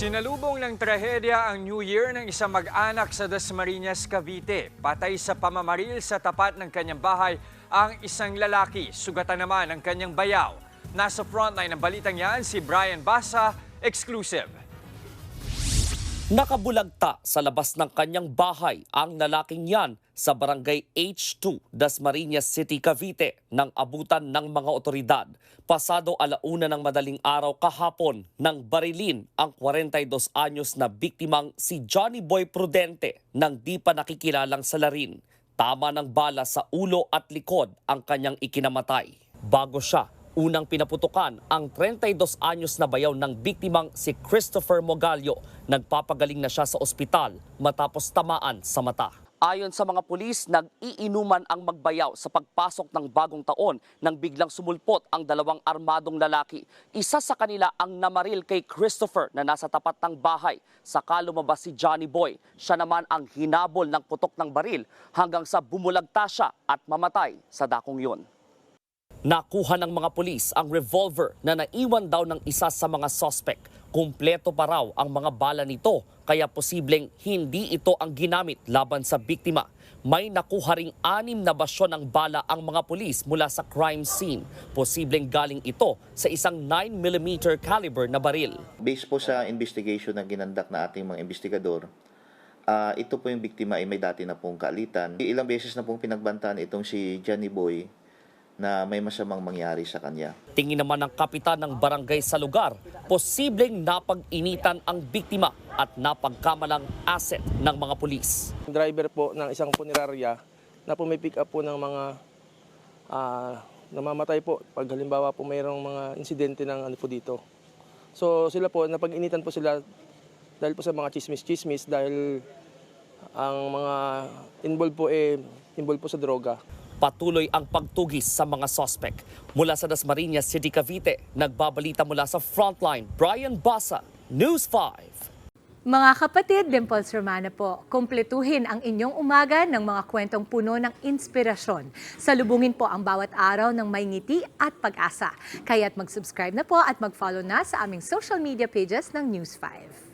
Sinalubong ng trahedya ang New Year ng isang mag-anak sa Dasmariñas, Cavite. Patay sa pamamaril sa tapat ng kanyang bahay ang isang lalaki. Sugatan naman ang kanyang bayaw. Nasa frontline ng balitang yan si Brian Basa, exclusive. Nakabulagta sa labas ng kanyang bahay ang lalaking yan sa barangay H2, Dasmariñas City, Cavite nang abutan ng mga otoridad. Pasado 1:00 ng madaling araw kahapon nang barilin ang 42 anyos na biktimang si Johnny Boy Prudente nang di pa nakikilalang salarin. Tama ng bala sa ulo at likod ang kanyang ikinamatay. Bago siya unang pinaputukan ang 32 anyos na bayaw ng biktimang si Christopher Mogalio. Nagpapagaling na siya sa ospital matapos tamaan sa mata. Ayon sa mga pulis, nag-iinuman ang magbayaw sa pagpasok ng bagong taon nang biglang sumulpot ang dalawang armadong lalaki. Isa sa kanila ang namaril kay Christopher na nasa tapat ng bahay. Saka lumabas si Johnny Boy. Siya naman ang hinabol ng putok ng baril hanggang sa bumulagta siya at mamatay sa dakong yun. Nakuha ng mga pulis ang revolver na naiwan daw ng isa sa mga suspect. Kumpleto pa raw ang mga bala nito, kaya posibleng hindi ito ang ginamit laban sa biktima. May nakuha ring 6 na basyon ng bala ang mga pulis mula sa crime scene. Posibleng galing ito sa isang 9mm caliber na baril. Based po sa investigation na ginandak na ating mga investigador, ito po yung biktima ay may dati na pong kaalitan. Ilang beses na pong pinagbantaan itong si Johnny Boy na may masamang mangyari sa kanya. Tingin naman ng kapitan ng barangay sa lugar, posibleng napag-initan ang biktima at napagkamalang asset ng mga pulis. Driver po ng isang punerarya na po may pick up po ng mga namamatay po pag halimbawa po mayroong mga insidente ng ano po dito. So sila po, napag-initan po sila dahil po sa mga chismis-chismis dahil ang mga involved po sa droga. Patuloy ang pagtugis sa mga suspect. Mula sa Dasmariñas City, Cavite, nagbabalita mula sa Frontline, Brian Basa, News 5. Mga kapatid, Dimples Romana po, kumpletuhin ang inyong umaga ng mga kwentong puno ng inspirasyon. Salubungin po ang bawat araw ng may ngiti at pag-asa. Kaya't mag-subscribe na po at mag-follow na sa aming social media pages ng News 5.